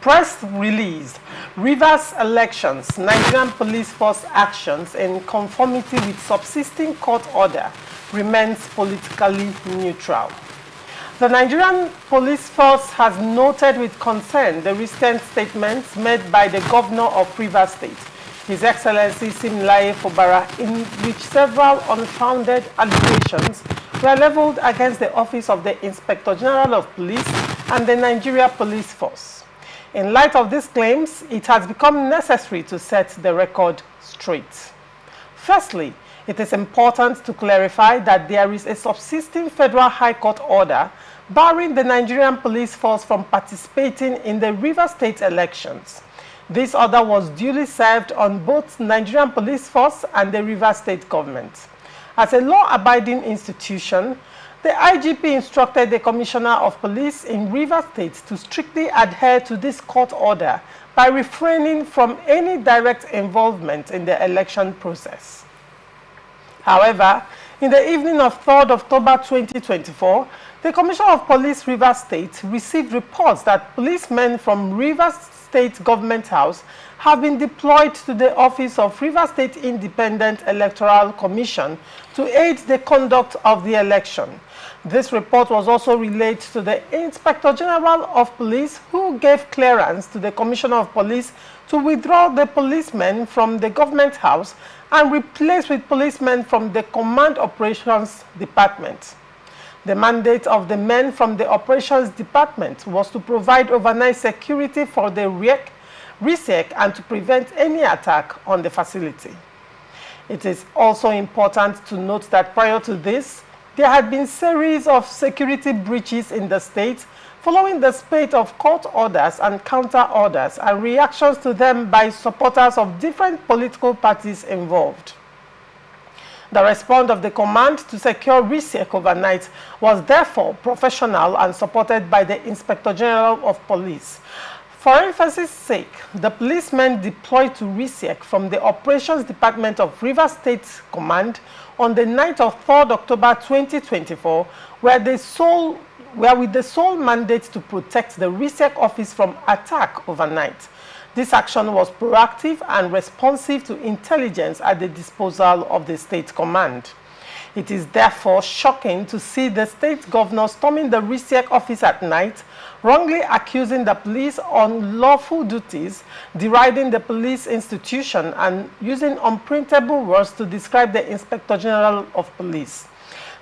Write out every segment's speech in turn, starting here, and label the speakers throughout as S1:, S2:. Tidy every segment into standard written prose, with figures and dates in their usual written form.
S1: Press release, Rivers elections, Nigerian police force actions in conformity with subsisting court order remains politically neutral. The Nigerian police force has noted with concern the recent statements made by the governor of Rivers State, His Excellency Siminalayi Fubara, in which several unfounded allegations were leveled against the office of the Inspector General of Police and the Nigeria Police Force. In light of these claims, it has become necessary to set the record straight. Firstly, it is important to clarify that there is a subsisting Federal High Court order barring the Nigerian Police Force from participating in the Rivers State elections. This order was duly served on both Nigerian Police Force and the Rivers State government. As a law-abiding institution, the IGP instructed the Commissioner of Police in Rivers State to strictly adhere to this court order by refraining from any direct involvement in the election process. However, in the evening of 3rd October 2024, the Commissioner of Police Rivers State received reports that policemen from Rivers State Government House have been deployed to the office of Rivers State Independent Electoral Commission to aid the conduct of the election. This report was also relayed to the Inspector General of Police, who gave clearance to the Commissioner of Police to withdraw the policemen from the Government House and replace with policemen from the Command Operations Department. The mandate of the men from the Operations Department was to provide overnight security for the RISEC and to prevent any attack on the facility. It is also important to note that prior to this, there had been series of security breaches in the state following the spate of court orders and counter orders and reactions to them by supporters of different political parties involved. The response of the command to secure RISEC overnight was therefore professional and supported by the Inspector General of Police. For emphasis' sake, the policemen deployed to RISEC from the Operations Department of Rivers State Command on the night of 3rd October 2024 were with the sole mandate to protect the RISEC office from attack overnight. This action was proactive and responsive to intelligence at the disposal of the State Command. It is therefore shocking to see the state governor storming the RISEC office at night, wrongly accusing the police on lawful duties, deriding the police institution, and using unprintable words to describe the Inspector General of Police.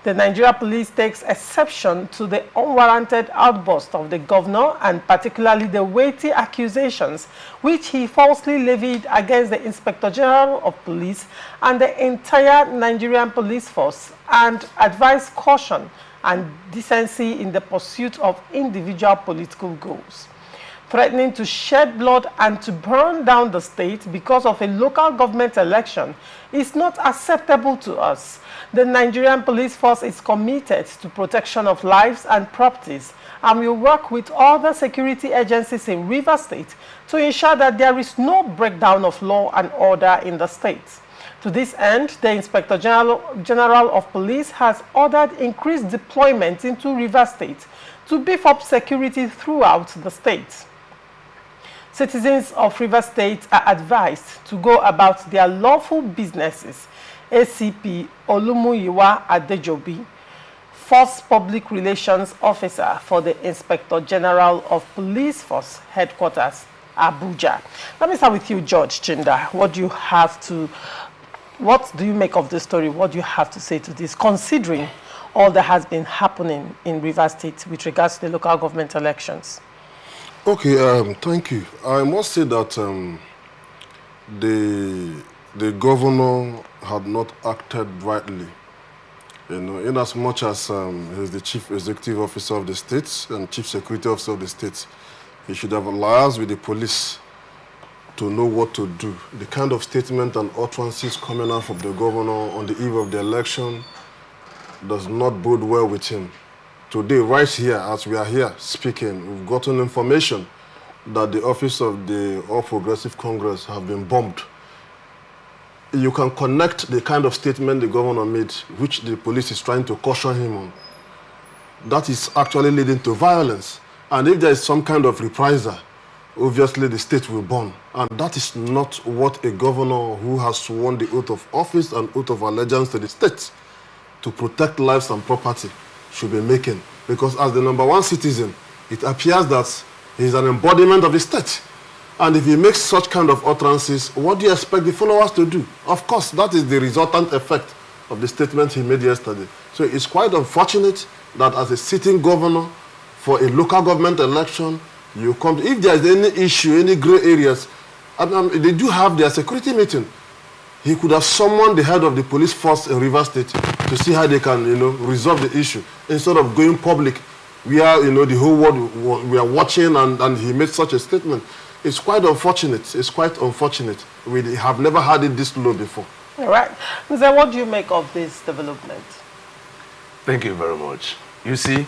S1: The Nigeria Police takes exception to the unwarranted outburst of the governor and particularly the weighty accusations which he falsely levied against the Inspector General of Police and the entire Nigerian police force, and advised caution and decency in the pursuit of individual political goals. Threatening to shed blood and to burn down the state because of a local government election is not acceptable to us. The Nigerian police force is committed to protection of lives and properties, and will work with other security agencies in Rivers State to ensure that there is no breakdown of law and order in the state. To this end, the Inspector General of Police has ordered increased deployment into Rivers State to beef up security throughout the state. Citizens of Rivers State are advised to go about their lawful businesses. ACP Olumuyiwa Adejobi, First Public Relations Officer for the Inspector General of Police Force Headquarters, Abuja. Let me start with you, George Chinda. What do you make of this story? What do you have to say to this, considering all that has been happening in Rivers State with regards to the local government elections?
S2: Okay, thank you. I must say that the governor had not acted rightly. In as much as he's the chief executive officer of the state and chief security officer of the state, he should have liaised with the police to know what to do. The kind of statement and utterances coming out from the governor on the eve of the election does not bode well with him. Today, right here, as we are here speaking, we've gotten information that the office of the All Progressive Congress have been bombed. You can connect the kind of statement the governor made, which the police is trying to caution him on. That is actually leading to violence. And if there is some kind of reprisal, obviously the state will burn. And that is not what a governor who has sworn the oath of office and oath of allegiance to the state to protect lives and property should be making. Because as the #1 citizen, it appears that he is an embodiment of the state. And if he makes such kind of utterances, what do you expect the followers to do? Of course, that is the resultant effect of the statement he made yesterday. So it's quite unfortunate that as a sitting governor for a local government election, you come to, if there is any issue, any gray areas, they do have their security meeting. He could have summoned the head of the police force in Rivers State to see how they can, resolve the issue instead of going public. We are, the whole world, we are watching and he made such a statement. It's quite unfortunate. It's quite unfortunate. We have never had it this low before.
S1: All right. Mr. What do you make of this development?
S3: Thank you very much. You see,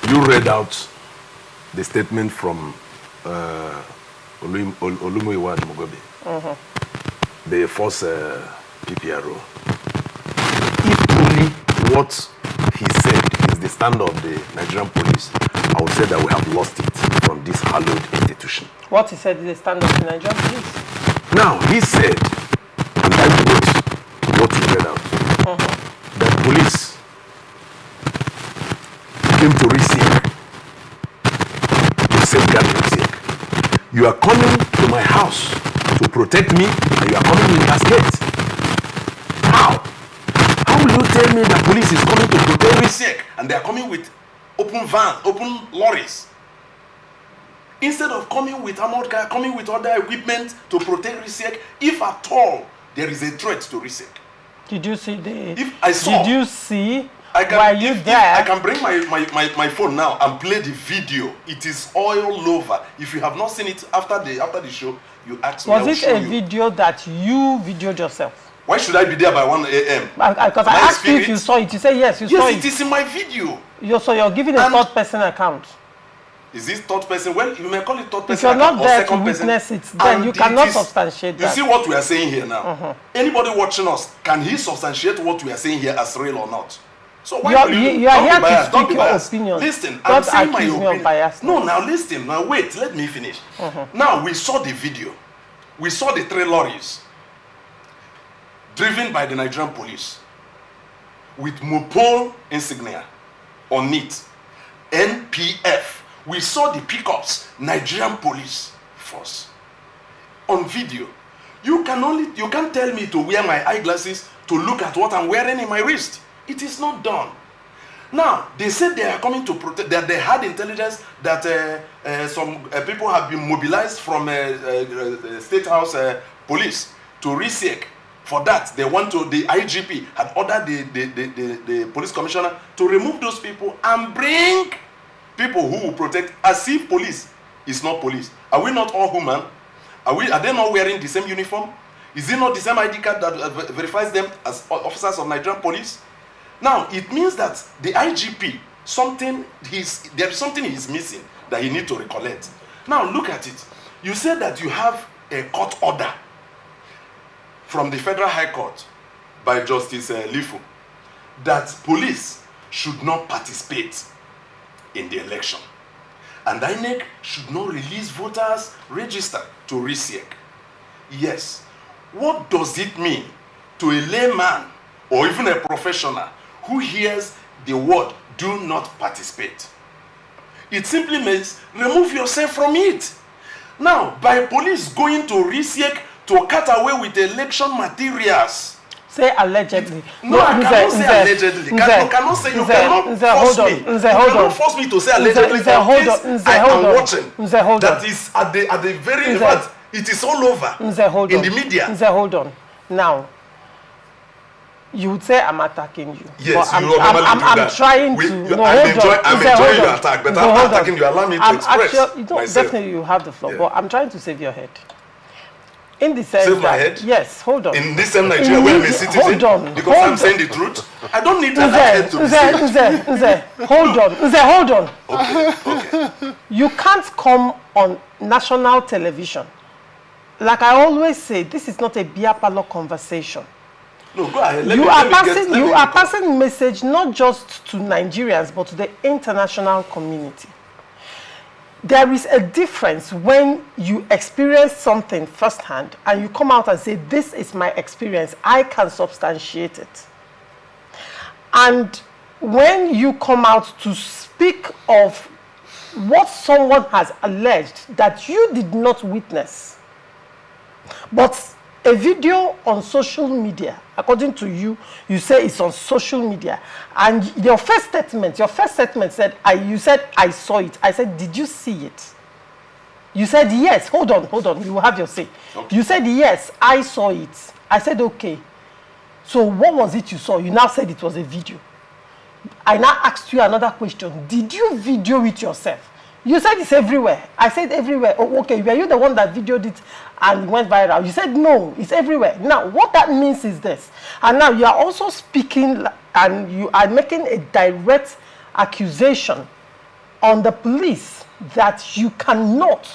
S3: you read out the statement from Olumuyiwa Mugobe, the first PPRO. If only what he said is the stand of the Nigerian police, I would say that we have lost it from this hallowed institution.
S1: What he said is the stand of the Nigerian police.
S3: Now, he said, and I quote what he read out, that police came to receive, to safeguard Risiek. You are coming to my house to protect me, and you are coming with casket. How? How will you tell me that police is coming to protect Risiek, and they are coming with open vans, open lorries? Instead of coming with armored car, coming with other equipment to protect Risiek, if at all there is a threat to Risiek.
S1: Did you see the?
S3: If I saw.
S1: Did you see?
S3: Were
S1: you there?
S3: I can bring my phone now and play the video. It is all over. If you have not seen it after the show, you ask me.
S1: Was it a video that you videoed yourself?
S3: Why should I be there by 1 a.m.?
S1: Because I asked you if you saw it. You said yes, you saw it.
S3: Yes, it is in my video.
S1: So you're giving a third-person account.
S3: Is this third person? Well, you may call it third person.
S1: If you're not there to
S3: witness
S1: it, then you cannot substantiate that.
S3: You see what we are saying here now? Anybody watching us, can he substantiate what we are saying here as real or not? So why
S1: you are here to speak your opinion.
S3: Listen, I'm saying my opinion. No, now listen. Now wait, let me finish. Now we saw the video. We saw the 3 lorries driven by the Nigerian police with Mopol insignia on it. NPF. We saw the pickups, Nigerian police force. On video. You can't tell me to wear my eyeglasses to look at what I'm wearing in my wrist. It is not done. Now, they said they are coming to protect, that they had intelligence that some people have been mobilized from State House police to Risiek. For that, they want to, the IGP had ordered the police commissioner to remove those people and bring people who will protect, as if police is not police. Are we not all human? Are they not wearing the same uniform? Is it not the same ID card that verifies them as officers of Nigerian police? Now, it means that the IGP, there is something he's missing that he needs to recollect. Now, look at it. You said that you have a court order from the Federal High Court by Justice Lifu that police should not participate in the election. And INEC should not release voters register to Risiek. Yes. What does it mean to a layman or even a professional who hears the word "do not participate"? It simply means remove yourself from it. Now, by police going to Risiek to cut away with election materials.
S1: Say allegedly.
S3: No, I cannot say allegedly. You cannot force me to say allegedly. I am watching. That is at the very fact. It is all over in the media.
S1: Hold on. Now, you would say I'm attacking you.
S3: Yes,
S1: but
S3: I'm
S1: trying to.
S3: I'm enjoying your attack, but I'm attacking you. Allow me to express myself.
S1: Definitely, you have the floor, but I'm trying to save your head. In the sense
S3: save my head?
S1: Yes, hold on.
S3: In this same Nigeria where I'm a citizen,
S1: hold on,
S3: because I'm saying the truth, I don't need that head to be saved.
S1: Hold on.
S3: Okay.
S1: You can't come on national television. Like I always say, this is not a beer parlor conversation.
S3: No, go ahead.
S1: You are passing message not just to Nigerians, but to the international community. there is a difference when you experience something firsthand and you come out and say, this is my experience, I can substantiate it. And when you come out to speak of what someone has alleged that you did not witness, but a video on social media, according to you, you say it's on social media, and your first statement said, you said, I saw it. I said, did you see it? You said, yes. Hold on, you will have your say. Okay. You said, yes, I saw it. I said, okay. So what was it you saw? You now said it was a video. I now asked you another question. Did you video it yourself? You said it's everywhere. I said everywhere. Oh, okay, were you the one that videoed it and it went viral? You said no, it's everywhere. Now, what that means is this. And now you are also speaking and you are making a direct accusation on the police that you cannot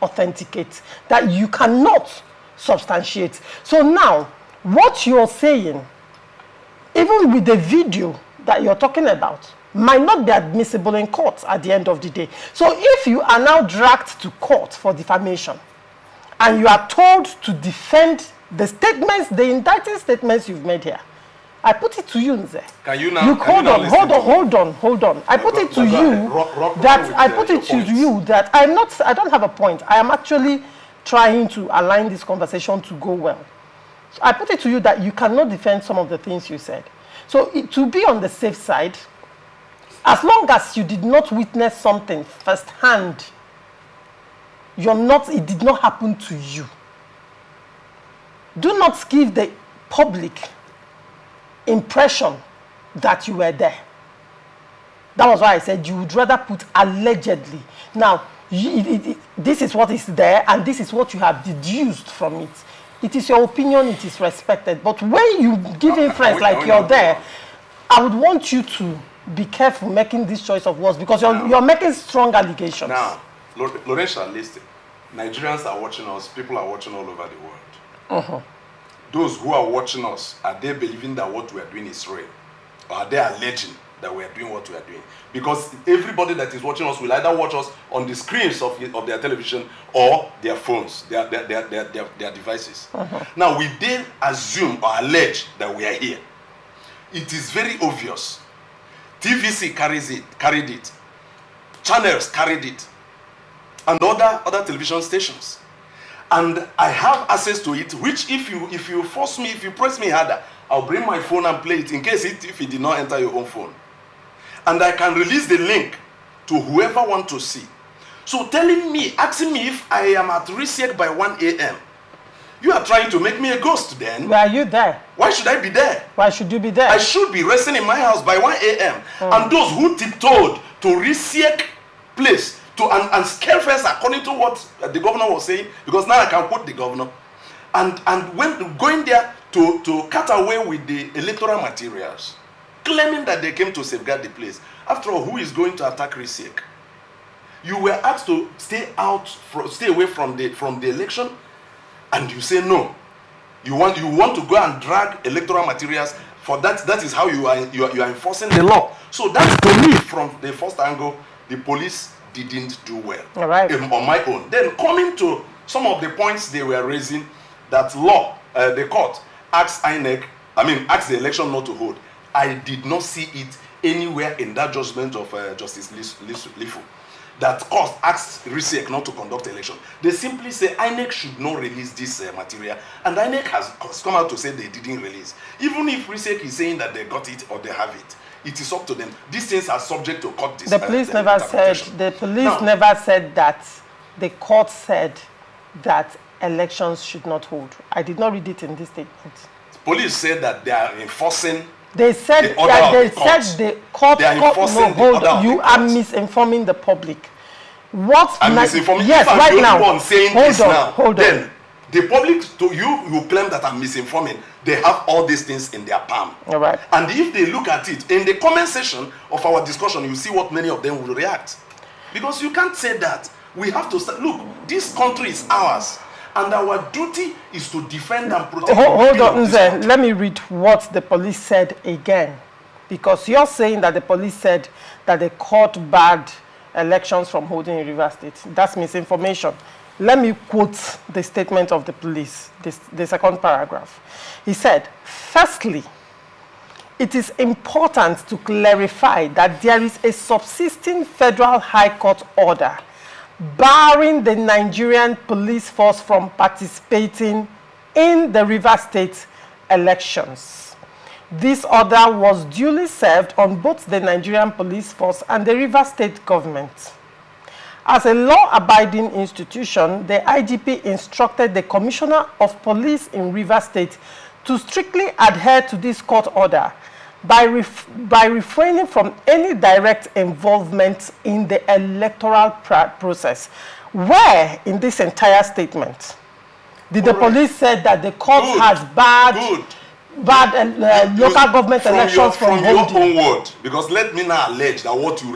S1: authenticate, that you cannot substantiate. So now, what you're saying, even with the video that you're talking about, might not be admissible in court at the end of the day. So if you are now dragged to court for defamation and you are told to defend the statements, the indicting statements you've made here, I put it to you, Nze.
S3: Can you now?
S1: Hold on. I put it to you that I don't have a point. I am actually trying to align this conversation to go well. So I put it to you that you cannot defend some of the things you said. So to be on the safe side, as long as you did not witness something firsthand, it did not happen to you. Do not give the public impression that you were there. That was why I said you would rather put allegedly. Now, this is what is there and this is what you have deduced from it. It is your opinion, it is respected. But when you give inference like you're there, I would want you to be careful making this choice of words because you're making strong allegations.
S3: Now, Lorenzo, listen. Nigerians are watching us. People are watching all over the world. Those who are watching us, are they believing that what we are doing is real? Or are they alleging that we are doing what we are doing? Because everybody that is watching us will either watch us on the screens of their television or their phones, their devices. Now, we then assume or allege that we are here. It is very obvious. TVC carried it. Channels carried it. And other television stations. And I have access to it, which if you force me, if you press me harder, I'll bring my phone and play it in case if it did not enter your own phone. And I can release the link to whoever wants to see. So asking me if I am at Risiek by 1 a.m., you are trying to make me a ghost then.
S1: Where are you there?
S3: Why should I be there?
S1: Why should you be there?
S3: I should be resting in my house by 1 a.m. And those who tiptoed to Risiek place and scare first according to what the governor was saying, because now I can quote the governor, and when going there to cut away with the electoral materials, claiming that they came to safeguard the place. After all, who is going to attack Risiek? You were asked to stay away from the election, and you say no. You want to go and drag electoral materials for that. That is how you are enforcing the law. So that's to me from the first angle, the police didn't do well.
S1: All right.
S3: On my own. Then coming to some of the points they were raising, that the court asked the election not to hold. I did not see it anywhere in that judgment of Justice Lifu. That court asked Risiek not to conduct election. They simply say INEC should not release this material, and INEC has come out to say they didn't release. Even if Risiek is saying that they got it or they have it, it is up to them. These things are subject to court.
S1: The police never said that. The court said that elections should not hold. I did not read it in this statement.
S3: Police said that they are enforcing.
S1: They said the court. You are misinforming the public. What?
S3: I'm misinforming.
S1: Yes,
S3: if
S1: right
S3: I'm the
S1: now.
S3: only one saying
S1: Hold on.
S3: Then the public, to you claim that I'm misinforming. They have all these things in their palm.
S1: All right.
S3: And if they look at it in the comment section of our discussion, you see what many of them will react. Because you can't say that. We have to say, look, this country is ours, and our duty is to defend and protect.
S1: Hold on, Nze. Let me read what the police said again, because you're saying that the police said that the court barred elections from holding in Rivers State. That's misinformation. Let me quote the statement of the police, the second paragraph. He said, firstly, it is important to clarify that there is a subsisting federal high court order barring the Nigerian police force from participating in the Rivers State elections. This order was duly served on both the Nigerian police force and the Rivers State government. As a law-abiding institution, the IGP instructed the Commissioner of Police in Rivers State to strictly adhere to this court order by refraining from any direct involvement in the electoral process. Where in this entire statement did the police say that the court has barred local government elections from
S3: your
S1: holding?
S3: own word? Because let me now allege that what you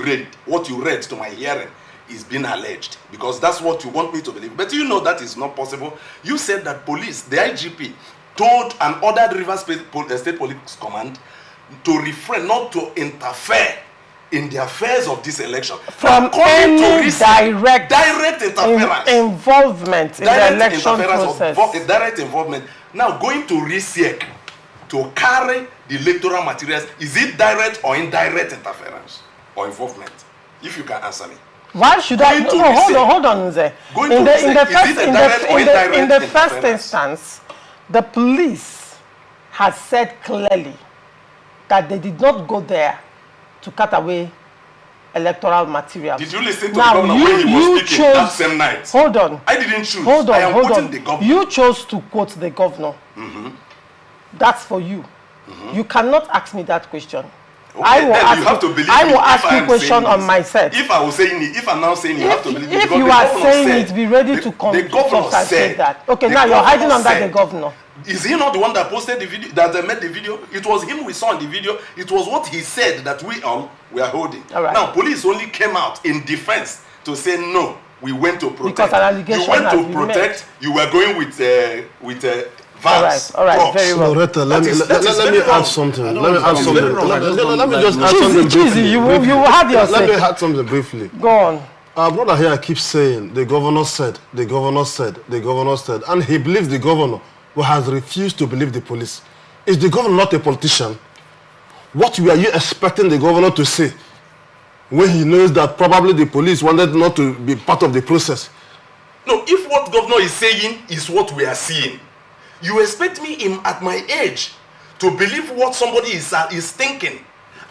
S3: read to my hearing is being alleged, because that's what you want me to believe. But you know that is not possible. You said that police, the IGP, told and ordered Rivers State Police Command to refrain, not to interfere in the affairs of this election.
S1: From any direct
S3: interference.
S1: Involvement in the election process.
S3: Direct involvement. Now, going to RISIEC to carry the electoral materials, is it direct or indirect interference or involvement? If you can answer me.
S1: Why should I? No, hold on, Nze. In the first instance, the police has said clearly that they did not go there to cut away electoral material.
S3: Did you listen to the governor when he was speaking that same night?
S1: Hold on.
S3: I didn't choose.
S1: Hold on,
S3: I am quoting the governor.
S1: You chose to quote the governor. That's for you. You cannot ask me that question.
S3: Okay, I will
S1: ask you a question on myself.
S3: If I was saying it, if I'm now saying it, you have to believe it.
S1: If you are saying it, be ready to come.
S3: The governor said
S1: that. Okay, now you're hiding under the governor.
S3: Is he not the one that posted the video, that made the video? It was him we saw in the video. It was what he said that we all were holding.
S1: All right.
S3: Now, police only came out in defense to say no. We went to protect.
S1: Because an allegation
S3: you went
S1: has
S3: to protect. You were going with Vance.
S1: All right, very well.
S2: Loretta, let me add something. Let me just add something briefly.
S1: You have your
S2: Let me add something briefly.
S1: Go on.
S2: Our brother here keeps saying the governor said, the governor said, the governor said, and he believes the governor, but has refused to believe the police. Is the governor not a politician? What were you expecting the governor to say when he knows that probably the police wanted not to be part of the process?
S3: No, if what governor is saying is what we are seeing, you expect me at my age to believe what somebody is thinking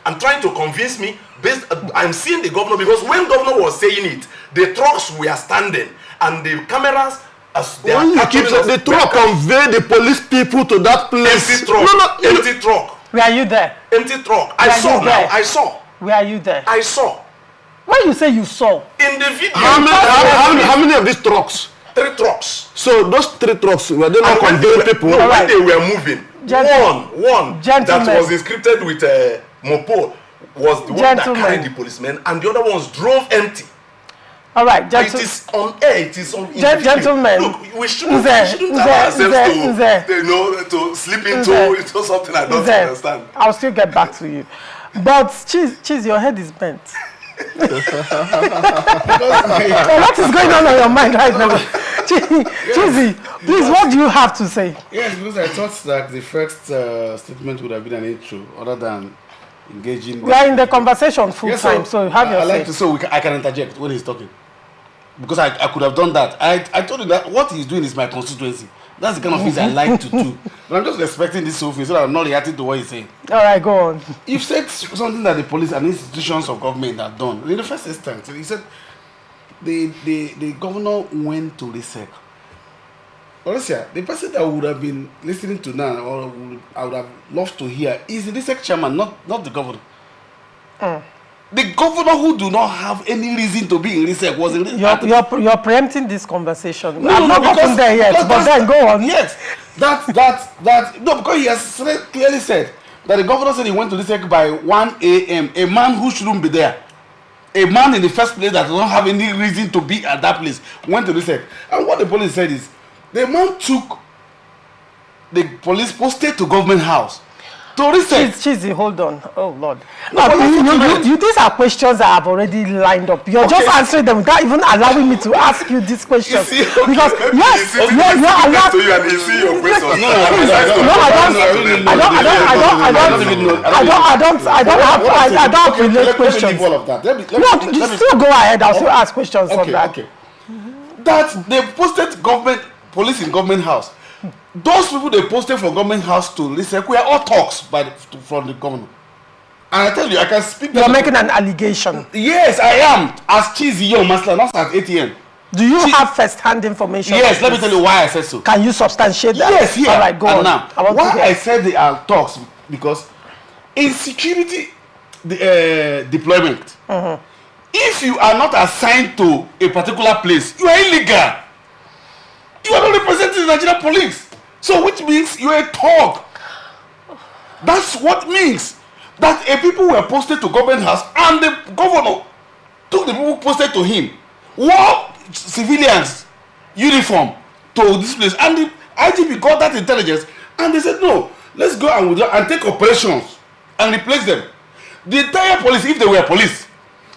S3: and trying to convince me based. I'm seeing the governor, because when governor was saying it, the trucks were standing and the cameras.
S2: When you keep saying the truck convey the police people to that place.
S3: Empty truck. Empty truck.
S1: Were you there?
S3: Empty truck. I saw.
S1: Were you there?
S3: I saw.
S1: When you say you saw?
S3: In the video.
S2: How many of these trucks?
S3: 3 trucks.
S2: So those 3 trucks were they not conveying people?
S3: No, when they were moving, one that was inscripted with Mopo was the one that carried the policemen, and the other ones drove empty.
S1: All right,
S3: it is on air. It is on.
S1: Gentlemen,
S3: look, we shouldn't allow ourselves to slip into something I don't understand.
S1: I'll still get back to you, but Cheese, your head is bent. What is going on your mind right now? Cheesy, please, what do you have to say?
S4: Yes, because I thought that the first statement would have been an intro, other than engaging.
S1: We are in the conversation full time, so you have your say.
S4: I can interject when he's talking, because I could have done that. I told you that what he's doing is my constituency. That's the kind of things I like to do. But I'm just respecting this Sophie so that I'm not reacting to what he's saying.
S1: All right, go on.
S4: You've said something that the police and institutions of government have done. In the first instance, he said the governor went to RISIEC. Honestly, the person that would have been listening to now, or I would have loved to hear, is the RISIEC chairman, not the governor. The governor, who do not have any reason to be in RISIEC, was in RISIEC.
S1: You're preempting this conversation. I'm not gotten there yet, but then go on.
S4: Yes, no, because he has clearly said that the governor said he went to RISIEC by 1 a.m. A man who shouldn't be there, a man in the first place that does not have any reason to be at that place, went to RISIEC. And what the police said is, the man took the police posted to government house to reset.
S1: Cheesy, hold on. Oh Lord.
S4: No,
S1: These are questions that I've already lined up. You're just answering them without even allowing me to ask you these questions.
S3: See, okay,
S1: because
S3: maybe
S1: yes,
S3: you're
S1: allowed.
S3: to you and he's seeing your questions.
S1: I don't have relate questions. No, you still go ahead. I'll still ask questions on that.
S4: Okay. That they posted police in government house. Those people they posted from government house to listen, we are all talks from the governor. And I tell you, I can speak.
S1: You're making an allegation.
S4: Yes, I am. As Cheesy Young Master, not as ATM.
S1: Do you have first-hand information?
S4: Yes, let me tell you why I said so.
S1: Can you substantiate that?
S4: Yes, here.
S1: All right, go on.
S4: Now, why I said they are talks, because in security deployment, if you are not assigned to a particular place, you are illegal. You are not representing the Nigerian police. So which means you are a thug. That's what means. That a people were posted to government house and the governor took the people posted to him, wore civilians uniform to this place, and the IGP got that intelligence and they said no, let's go and withdraw and take operations and replace them. The entire police, if they were police,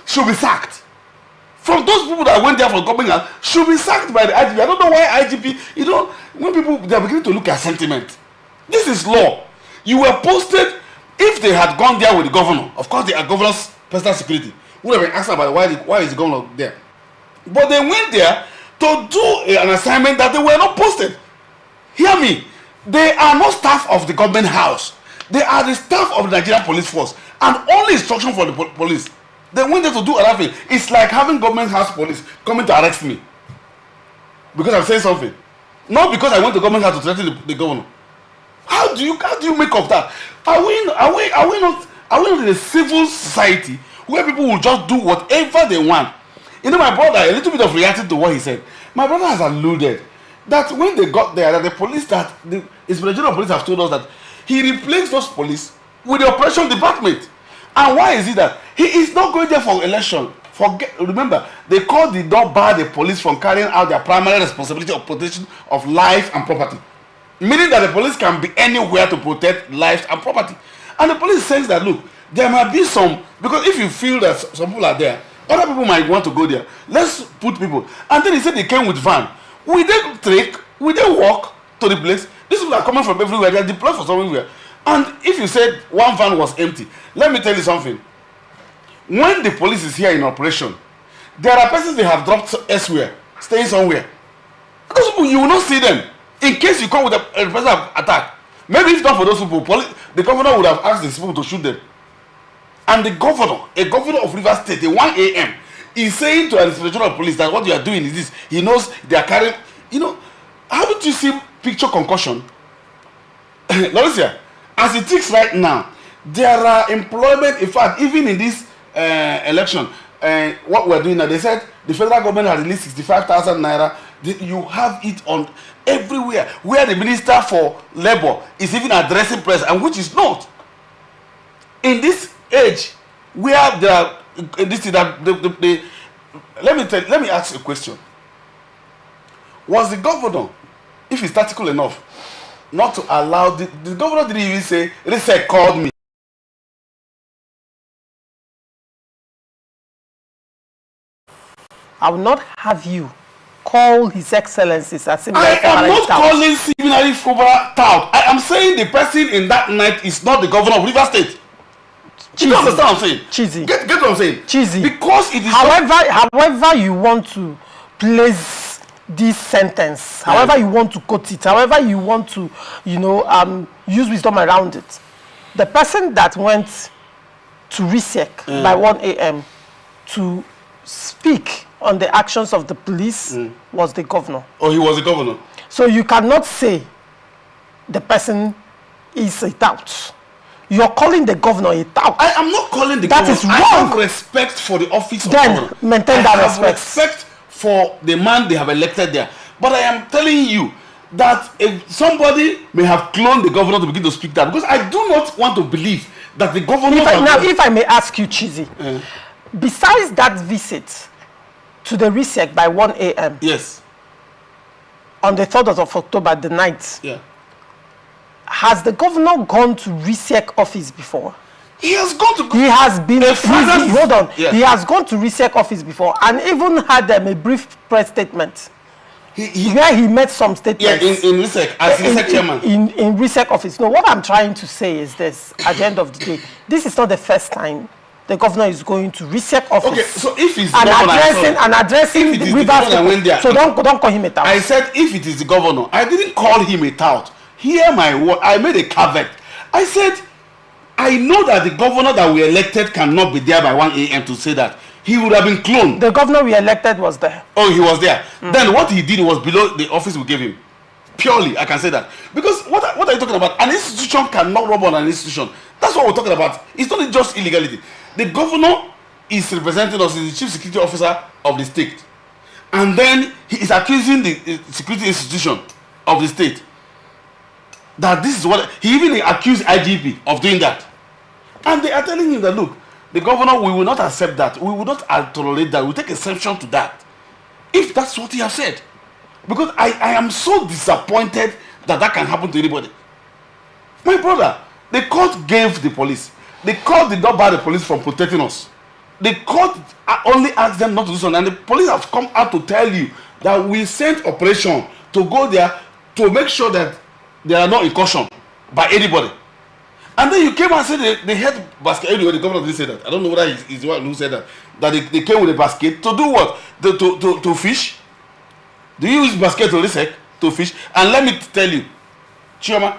S4: should be sacked. From those people that went there for government house should be sacked by the IGP. I don't know why IGP, when people they are beginning to look at sentiment. This is law. You were posted. If they had gone there with the governor, of course they are governor's personal security, would have been asked about why is the governor there. But they went there to do an assignment that they were not posted. Hear me. They are not staff of the government house. They are the staff of the Nigerian police force, and only instruction for the police. They went there to do another thing. It's like having government house police coming to arrest me because I'm saying something, not because I went to government house to threaten the governor. How do you make of that? Are we not in a civil society where people will just do whatever they want? My brother, a little bit of reacting to what he said. My brother has alluded that when they got there, that the police, that the Inspector General of Police have told us that he replaced those police with the operation department. And why is it that he is not going there for election? Remember, they called the door bar the police from carrying out their primary responsibility of protection of life and property. Meaning that the police can be anywhere to protect lives and property. And the police says that, look, there might be some, because if you feel that some people are there, other people might want to go there. Let's put people. And then he said they came with van. Will they trek? Will they walk to the place? These people are coming from everywhere. They are deployed for somewhere. And if you said one van was empty, let me tell you something. When the police is here in operation, there are persons they have dropped elsewhere, staying somewhere. Those people, you will not see them. In case you come with a person attack, maybe if not for those people, the governor would have asked these people to shoot them. And the governor, a governor of Rivers State, at 1 a.m., is saying to an Inspector General of Police that what you are doing is this. He knows they are carrying, haven't you seen picture concussion? Lorisia, as it is right now, there are employment, in fact, even in this election, what we're doing now, they said the federal government has released 65,000 naira. You have it on everywhere where the minister for labor is even addressing press, and which is not. In this age where there are let me ask a question. Was the governor, if he's tactical enough, not to allow the governor didn't even say, Reset called me.
S1: I will not have you call His Excellency Siminalayi Fubara.
S4: I am not calling Siminalayi Fubara tout. I am saying the person in that night is not the governor of Rivers State. You don't understand what I'm saying?
S1: Cheesy.
S4: Get what I'm saying?
S1: Cheesy.
S4: Because it is.
S1: However you want to place this sentence, however you want to quote it, however you want to, use wisdom around it, the person that went to RISEC by 1 a.m. to speak on the actions of the police was the governor.
S4: Oh, he was the governor.
S1: So you cannot say the person is a tout. You're calling the governor a tout.
S4: I am not calling the governor.
S1: That is wrong.
S4: I have respect for the office of governor.
S1: Then maintain that respect.
S4: I have respect for the man they have elected there. But I am telling you that if somebody may have cloned the governor to begin to speak that, because I do not want to believe that the governor...
S1: If I may ask you, Cheesy, besides that visit to the RISEC by 1 a.m.
S4: Yes.
S1: on the 3rd of October, the night, has the governor gone to RISEC office before?
S4: He has gone to.
S1: He has been. Hold on.
S4: Yeah.
S1: He has gone to RISEC office before and even had a brief press statement. Where he made some statements.
S4: Yeah, in RISEC, as RISEC chairman.
S1: In RISEC office. No, what I'm trying to say is this: at the end of the day, this is not the first time the governor is going to RISEC office.
S4: Okay, so if he's
S1: addressing the Rivers, so don't call him a tout.
S4: I said if it is the governor, I didn't call him a tout. Hear my word. I made a caveat. I said, I know that the governor that we elected cannot be there by 1 a.m. to say that. He would have been cloned.
S1: The governor we elected was there.
S4: Oh, he was there. Then what he did was below the office we gave him. Purely, I can say that. Because what are you talking about? An institution cannot rob on an institution. That's what we're talking about. It's not just illegality. The governor is representing us, is the chief security officer of the state. And then he is accusing the security institution of the state that this is what he even accused IGP of doing that. And they are telling him that, look, the governor, we will not accept that. We will not tolerate that. We will take exception to that. If that's what he has said. Because I am so disappointed that can happen to anybody. My brother, the court gave the police. The court did not bar the police from protecting us. The court only asked them not to do something. And the police have come out to tell you that we sent operation to go there to make sure that there are no incursion by anybody. And then you came and said they had basket. Anyway, the governor didn't say that. I don't know whether he's the one who said that. That they came with a basket to do what? To fish? Do you use basket to RISEC to fish? And let me tell you, Chioma,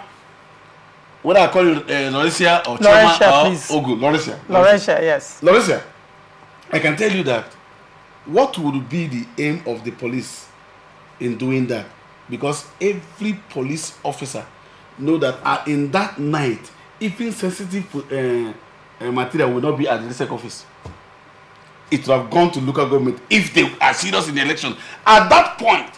S4: whether I call you Laurencia or Chioma or Ogu,
S1: Laurencia, yes.
S4: Laurencia, I can tell you that what would be the aim of the police in doing that? Because every police officer know that in that night, even sensitive material will not be at the RISEC office. It would have gone to local government if they are serious in the election. At that point,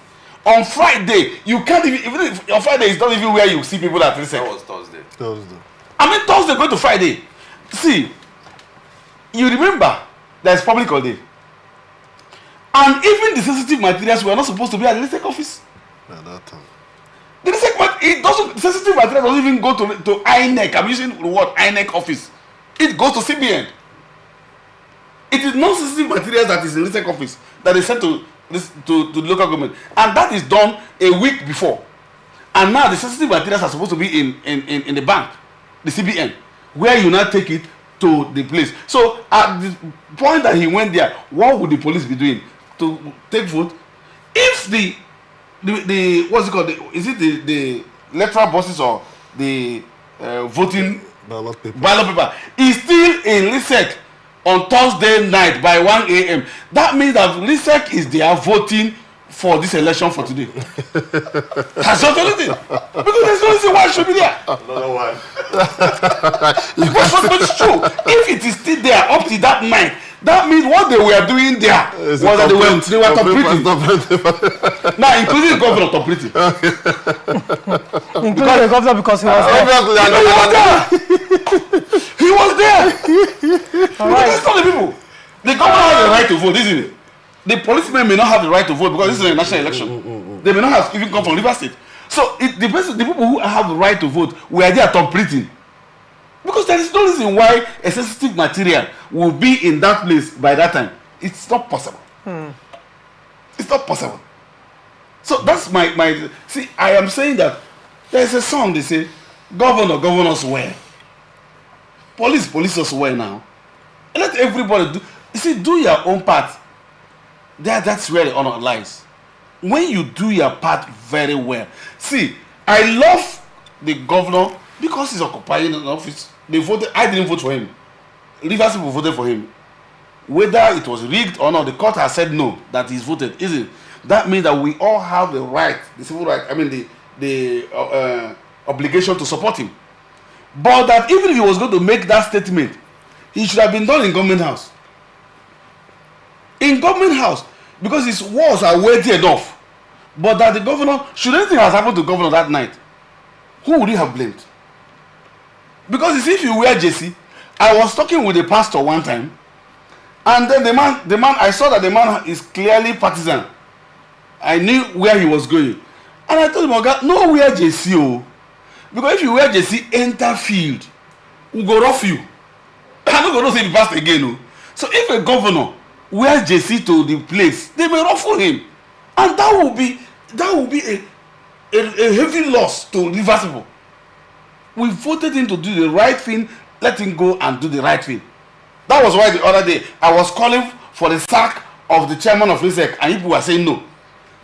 S4: on Friday, you can't even if on Friday is not even where you see people at RISEC.
S3: That was Thursday.
S4: I mean Thursday going to Friday. See, you remember there's public holiday. And even the sensitive materials were not supposed to be at the RISEC office.
S2: At that time.
S4: The RISEC, sensitive material doesn't even go to INEC. I'm using the word INEC office. It goes to CBN. It is non-sensitive materials that is in RISEC office that is sent to the local government. And that is done a week before. And now the sensitive materials are supposed to be in the bank, the CBN, where you now take it to the place. So at the point that he went there, what would the police be doing? To take vote? If the what's it called? Is it the electoral boxes or the voting
S2: ballot
S4: paper is still in RISEC on Thursday night by 1 a.m. That means that RISEC is there voting for this election for today. Has not anything. Because there's no reason why it should be there.
S3: Another one.
S4: But it's true. If it is still there up to that night, that means what they were doing there was that they were completing. Now, including the governor completing.
S1: Including the governor because he was there.
S4: He was there. All right. That's not the people. The governor has the right to vote, isn't it? The policemen may not have the right to vote because this is a national election. They may not have even come from Rivers State. So the people who have the right to vote were there completing. Because there is no reason why a sensitive material will be in that place by that time. It's not possible. It's not possible. So that's my see, I am saying that there's a song they say, governor swear. Police us swear now. And let everybody do. You see, do your own part. That's where the honor lies. When you do your part very well. See, I love the governor because he's occupying an office. They voted. I didn't vote for him. Rivers people voted for him. Whether it was rigged or not, the court has said no, that he's voted, isn't it? That means that we all have the right, the civil right, I mean the obligation to support him. But that even if he was going to make that statement, he should have been done in government house. In government house, because his walls are weighty enough. But that the governor, should anything has happened to the governor that night, who would he have blamed? Because you see, if you wear JC, I was talking with the pastor one time, and then the man, I saw that the man is clearly partisan. I knew where he was going. And I told him, no wear JC, oh. Because if you wear jersey, enter field, we go rough you. I don't go to say the past again. No. So if a governor wears jersey to the place, they may ruffle him. And that will be a heavy loss to Rivers people. We voted him to do the right thing, let him go and do the right thing. That was why the other day I was calling for the sack of the chairman of RISEC, and people were saying no.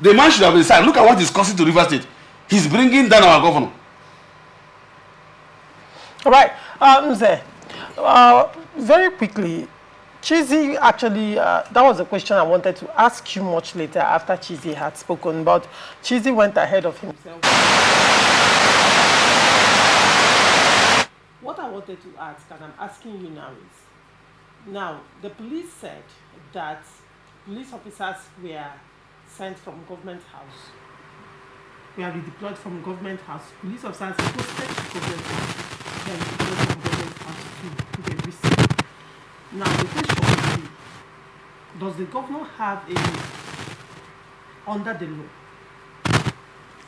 S4: The man should have been sacked. Look at what he's causing to Rivers State. He's bringing down our governor.
S1: All right, Mzee, very quickly, Chizzy actually, that was a question I wanted to ask you much later after Chizzy had spoken, but Chizzy went ahead of himself. What I wanted to ask, and I'm asking you now, is, now, the police said that police officers were sent from government house. We are redeployed from government house. Police officers posted to government house. Then deployed from government house to the receipt. Now the question is, does the governor have any, under the law,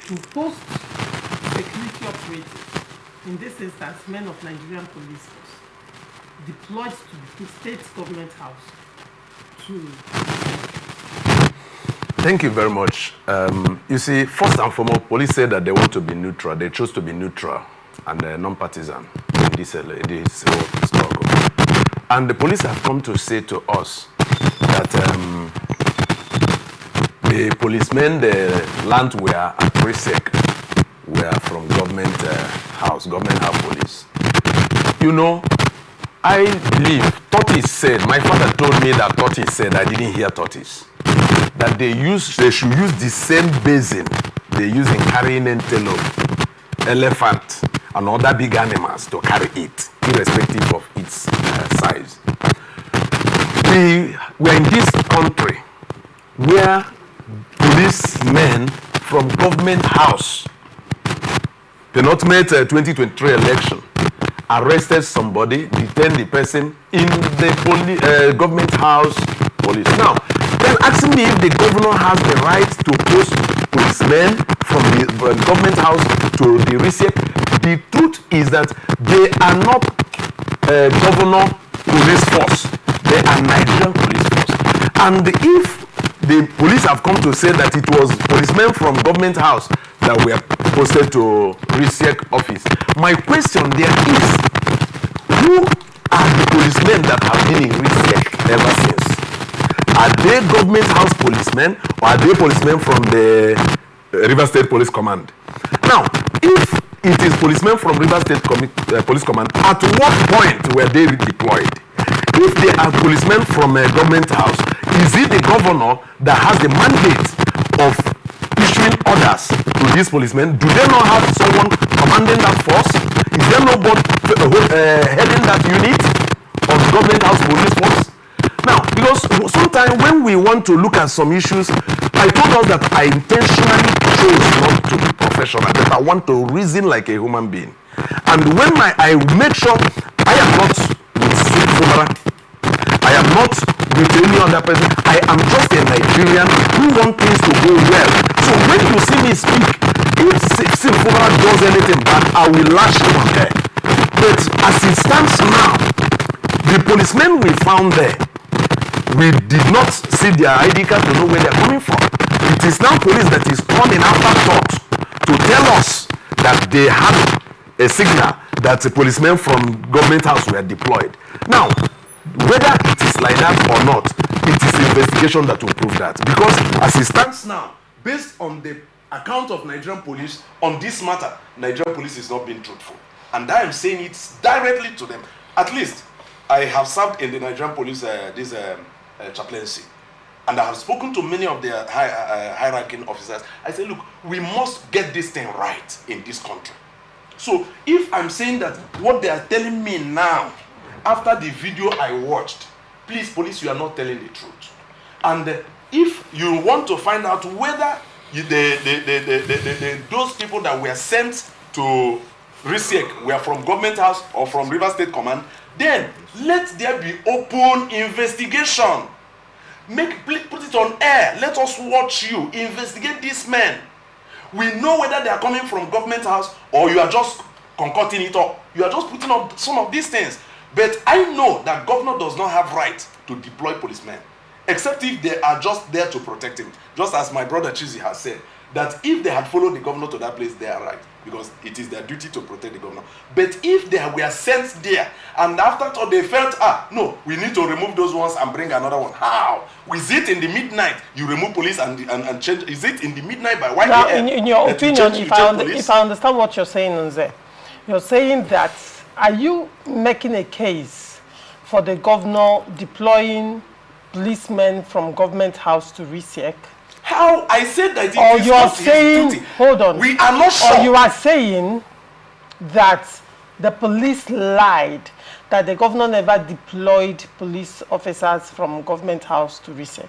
S1: to post security operatives, in this instance, men of Nigerian police force, deployed to the state government house to...
S5: Thank you very much. You see, first and foremost, police said that they want to be neutral. They chose to be neutral and non-partisan in this whole struggle. And the police have come to say to us that the policemen, the land were at RISEC, were from government house police. You know, I believe Tortis said, my father told me that Tortis said, I didn't hear Tortis, that they should use the same basin they use in carrying antelope, elephant, and other big animals to carry it, irrespective of its size. We are in this country where policemen from government house, the ultimate 2023 election, arrested somebody, detained the person in the government house police. Now, then asking me if the governor has the right to post policemen from the government house to the RISEC. The truth is that they are not governor police force. They are Nigerian police force. And if the police have come to say that it was policemen from government house that were posted to RISEC office, my question there is, who are the policemen that have been in RISEC ever since? Are they government house policemen or are they policemen from the River State Police Command? Now, if it is policemen from River State Police Command, at what point were they deployed? If they are policemen from a government house, is it the governor that has the mandate of issuing orders to these policemen? Do they not have someone commanding that force? Is there nobody heading that unit of the government house police force? Now, because sometimes when we want to look at some issues, I told us that I intentionally chose not to be professional, that I want to reason like a human being. And when I make sure I am not with Fubara, I am not with any other person, I am just a Nigerian who wants things to go well. So when you see me speak, if Fubara does anything bad, I will lash him on there. But as it stands now, the policemen we found there, we did not see their ID card to know where they are coming from. It is now police that is coming after thought to tell us that they had a signal that the policemen from government house were deployed. Now, whether it is like that or not, it is investigation that will prove that. Because as it stands now, based on the account of Nigerian police on this matter, Nigerian police is not being truthful. And I am saying it directly to them. At least, I have served in the Nigerian police chaplaincy, and I have spoken to many of their high-ranking officers. I say, look, we must get this thing right in this country. So if I'm saying that what they are telling me now, after the video I watched, please, police, you are not telling the truth. And if you want to find out whether those people that were sent to RISEC were from government house or from River State Command, then let there be open investigation. Put it on air. Let us watch you investigate these men. We know whether they are coming from government house or you are just
S3: concocting it up. You are just putting up some of these things. But I know that governor does not have right to deploy policemen, except if they are just there to protect him. Just as my brother Chizi has said, that if they had followed the governor to that place, they are right, because it is their duty to protect the governor. But if they were sent there, and after all they felt, no, we need to remove those ones and bring another one. How? Is it in the midnight you remove police and change? Is it in the midnight by 1
S1: Now,
S3: a.m.?
S1: in your opinion, if I understand what you're saying, Nze, you're saying that, are you making a case for the governor deploying policemen from government house to RISEC?
S3: How? I said that it
S1: or
S3: is
S1: you are
S3: not
S1: saying,
S3: his duty.
S1: hold on.
S3: We are not sure.
S1: Or you are saying that the police lied, that the governor never deployed police officers from government house to RISEC.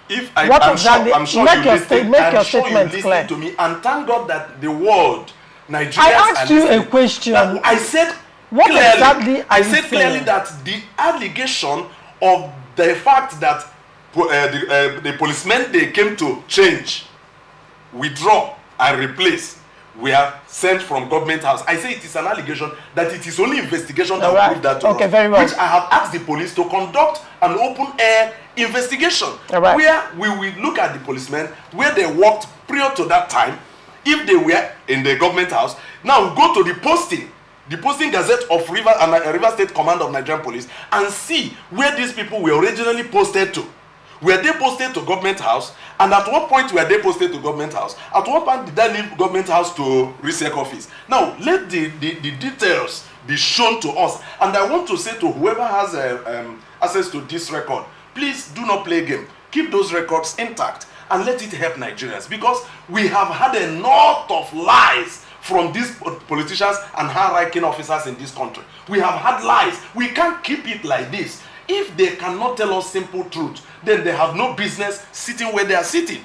S3: If
S1: I'm sure
S3: you
S1: statement clear
S3: to me, and thank God that the world, Nigerians.
S1: I asked you a question.
S3: I said
S1: what
S3: clearly,
S1: exactly
S3: I said clearly that the allegation of the fact that the policemen they came to change, withdraw, and replace were sent from government house. I say it is an allegation that it is only investigation that will prove that to us.
S1: Very well.
S3: Which I have asked the police to conduct an open air investigation where we will look at the policemen where they worked prior to that time, if they were in the government house. Now go to the posting gazette of River State Command of Nigerian Police, and see where these people were originally posted to. Were they posted to government house? And at what point were they posted to government house? At what point did they leave government house to RISEC office? Now, let the details be shown to us. And I want to say to whoever has access to this record, please do not play game. Keep those records intact and let it help Nigerians. Because we have had a lot of lies from these politicians and high-ranking officers in this country. We have had lies. We can't keep it like this. If they cannot tell us simple truth, then they have no business sitting where they are sitting.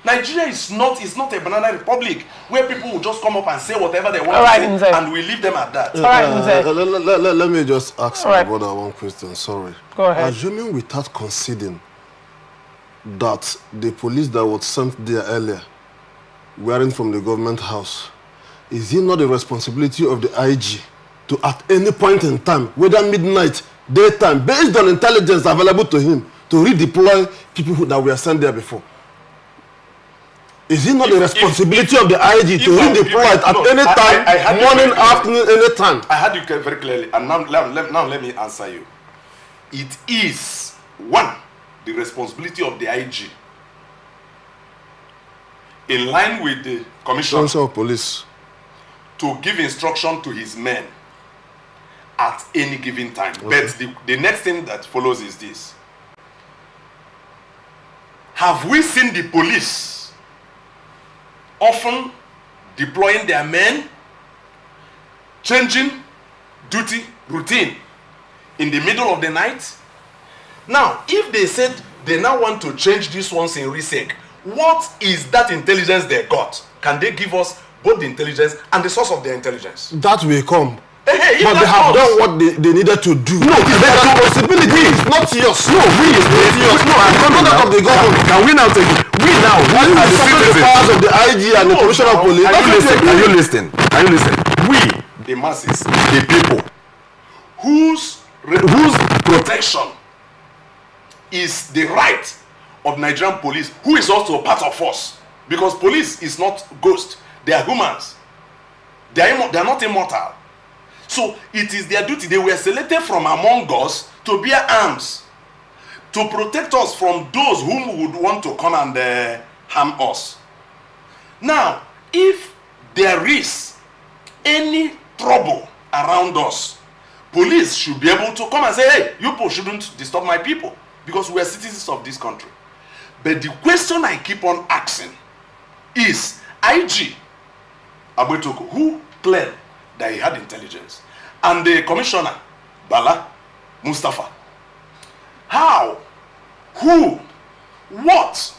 S3: Nigeria is not a banana republic where people will just come up and say whatever they want to say, and we leave them at that.
S2: Let me just ask my brother one question. Sorry.
S1: Go ahead.
S2: Assuming without conceding that the police that was sent there earlier weren't from the government house, is it not the responsibility of the IG to at any point in time, whether midnight, daytime, based on intelligence available to him, to redeploy people that were sent there before? Is it not the responsibility of the IG to redeploy it at any time, morning, afternoon, any time?
S3: I heard you very clearly, and now let me answer you. It is, one, the responsibility of the IG, in line with the Commissioner
S2: of Police,
S3: to give instruction to his men at any given time. Okay. But the next thing that follows is this. Have we seen the police often deploying their men, changing duty routine in the middle of the night? Now, if they said they now want to change these ones in RISEC, what is that intelligence they got? Can they give us both the intelligence and the source of their intelligence?
S2: That will come.
S3: But
S2: they have done what they needed to do. No, the responsibility is not yours. No, it's not yours. No, I'm not that of the government.
S5: Can we now take it? We now are the citizens.
S2: Powers of the IG and the Commissioner of Police.
S5: Can you listen? We,
S3: the masses,
S5: the people,
S3: whose protection is the right of Nigerian police, who is also part of us, because police is not ghosts. They are humans. They are not immortal. So it is their duty. They were selected from among us to bear arms, to protect us from those whom would want to come and harm us. Now, if there is any trouble around us, police should be able to come and say, hey, you people shouldn't disturb my people, because we are citizens of this country. But the question I keep on asking is, IG Abetoko, who claimed that he had intelligence, and the Commissioner, Bala Mustafa, how, who, what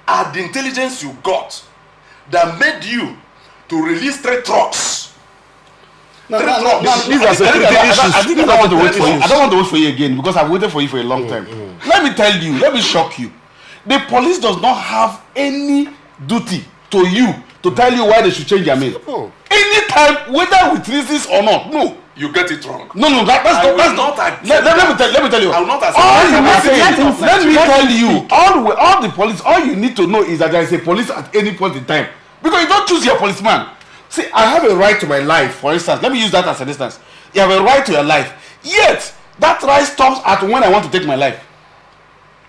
S3: are the intelligence you got that made you to release 3 trucks?
S4: These are security issues. I don't want to wait for you. I don't want to wait for you again, because I've waited for you for a long time. Let me tell you, let me shock you. The police does not have any duty to you to tell you why they should change their mail.
S2: Simple.
S4: Anytime, whether with reasons or not, no.
S3: You get it wrong.
S4: No, that's not. Let me tell you.
S3: I will not accept
S4: All
S3: that.
S4: you
S1: Let
S4: let me tell you. All the police. All you need to know is that there is a police at any point in time, because you don't choose your policeman. See, I have a right to my life. For instance, let me use that as an instance. You have a right to your life. Yet that right stops at when I want to take my life.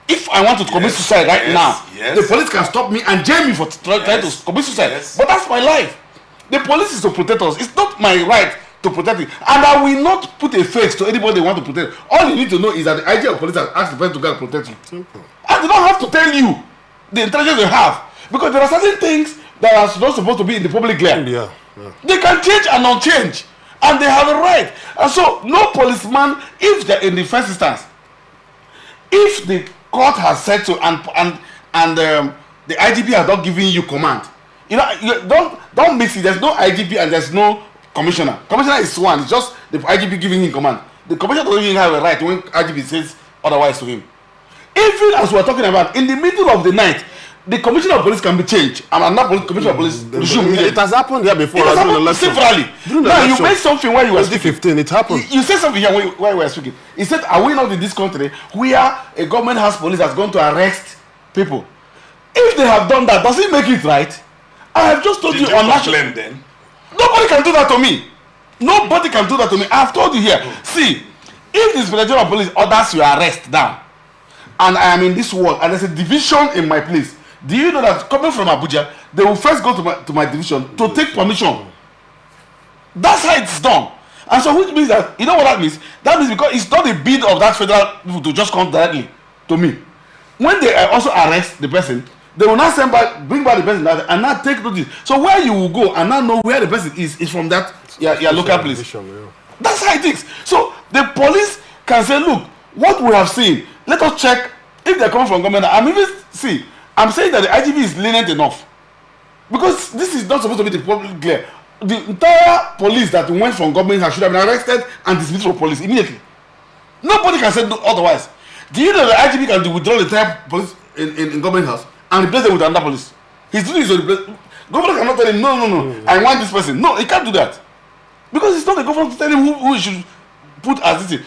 S4: If I want to commit suicide now, the police can stop me and jail me for trying to commit suicide. But that's my life. The police is to protect us. It's not my right to protect it. And I will not put a face to anybody they want to protect. All you need to know is that the IG of police has asked the person to go and protect you. Simple. And they don't have to tell you the intelligence they have. Because there are certain things that are not supposed to be in the public glare.
S2: Yeah.
S4: They can change and not change. And they have a right. And so no policeman, if they're in the first instance, if the court has said so and the IGP has not given you command, you don't mix it. There's no IGP and there's no commissioner. Commissioner is one. It's just the IGP giving him command. The commissioner doesn't even have a right when IGP says otherwise to him. Even as we're talking about, in the middle of the night, the commissioner of police can be changed. And another commissioner of police resume.
S2: It has happened here before.
S4: It has happened severally. Now you made something where you were speaking.
S2: 2015, it happened.
S4: You said something here where you were speaking. He said, are we not in this country where a government house police has gone to arrest people? If they have done that, does it make it right? I have just told you on national.
S3: Then?
S4: Nobody can do that to me. Nobody can do that to me. I have told you here. See, if the inspector of police orders your arrest now, and I am in this world, and there's a division in my place, do you know that coming from Abuja, they will first go to my division to take permission? That's how it's done. And so which means that, you know what that means? That means because it's not a bid of that federal people to just come directly to me. When they also arrest the person, they will now bring back the person and now take notice. So where you will go and now know where the person is from that your local place. That's how it is. So the police can say, look, what we have seen, let us check if they come from government. I'm saying that the IGP is lenient enough, because this is not supposed to be the public glare. The entire police that went from government should have been arrested and dismissed from police immediately. Nobody can say otherwise. Do you know the IGP can withdraw the entire police in government house and replace them with another police? He's doing his own. Governor cannot tell him, no, I want this person. No, he can't do that. Because it's not the governor to tell him who he should put as this.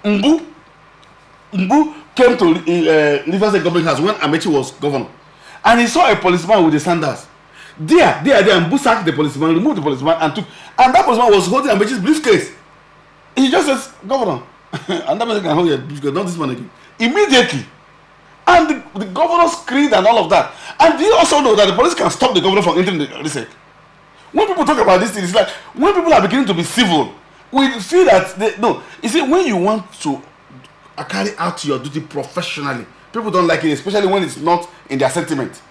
S4: Mbu came to Rivers State government house when Amechi was governor. And he saw a policeman with the sandals. There, and Mbu sacked the policeman, removed the policeman, and that policeman was holding Amechi's briefcase. He just says, Governor, and that person can hold your briefcase, not this man again. Immediately. And the governor screamed and all of that. And do you also know that the police can stop the governor from entering the research? When people talk about this thing, it's like when people are beginning to be civil, we feel that no. You see, when you want to carry out your duty professionally, people don't like it, especially when it's not in their sentiment.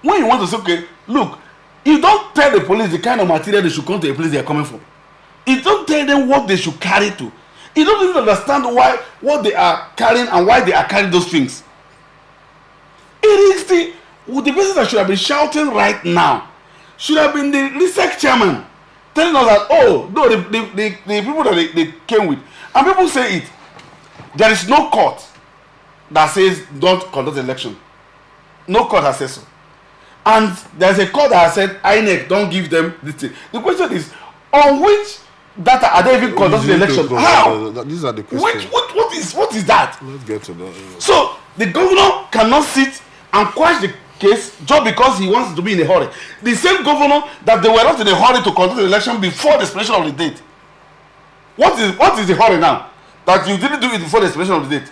S4: When you want to say, okay, look, you don't tell the police the kind of material they should come to a place they are coming from. You don't tell them what they should carry to. You don't even understand what they are carrying and why they are carrying those things. It is the person that should have been shouting right now should have been the research chairman telling us that, oh, no, the people that they came with. And people say it. There is no court that says don't conduct election. No court has said so. And there's a court that has said INEC don't give them this thing. The question is, on which data are they even conducting the election? How?
S2: These are the questions.
S4: What is that?
S2: Let's get to that.
S4: So the governor cannot sit and quash the case just because he wants to be in a hurry. The same governor that they were not in a hurry to conduct the election before the expiration of the date. What is the hurry now? That you didn't do it before the expiration of the date.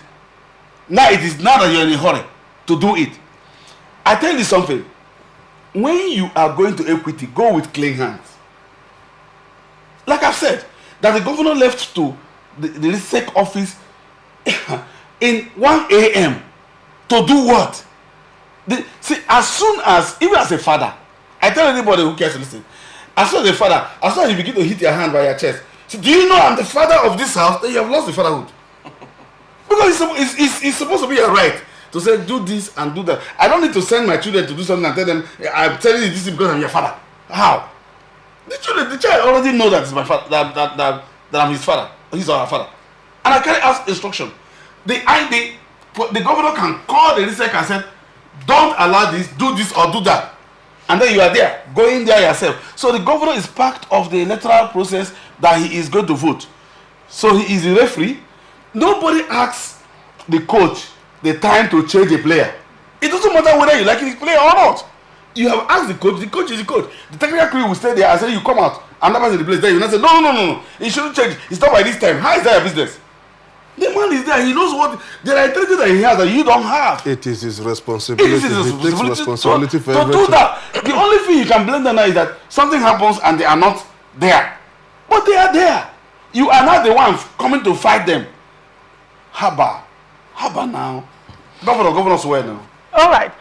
S4: Now it is now that you're in a hurry to do it. I tell you something. When you are going to equity, go with clean hands. Like I've said, that the governor left to the RISEC office in 1 a.m. to do what? See, as soon as, even as a father, I tell anybody who cares to listen, as soon as a father, as soon as you begin to hit your hand by your chest, so do you know I'm the father of this house? Then you have lost the fatherhood. Because it's supposed to be your right to say, do this and do that. I don't need to send my children to do something and tell them, I'm telling you this because I'm your father. How? The child already know that it's my father, that I'm his father, his or her father. And I carry out instruction. The governor can call the RISEC and say, don't allow this, do this or do that. and then you are there, going there yourself. So the governor is part of the electoral process that he is going to vote. So he is the referee. Nobody asks the coach the time to change a player. It doesn't matter whether you like his player or not. You have asked the coach is the coach. The technical crew will stay there and say, you come out. Another person in the place there, you not say, no. He shouldn't change. It's not by this time. How is that your business? The man is there. He knows what there are intelligence that he has that you don't have.
S2: It is his responsibility. He takes responsibility for
S4: to
S2: everything.
S4: do that. The only thing you can blame them now is that something happens and they are not there. But they are there. You are not the one coming to fight them. Haba now. Governor swear now.
S1: All right.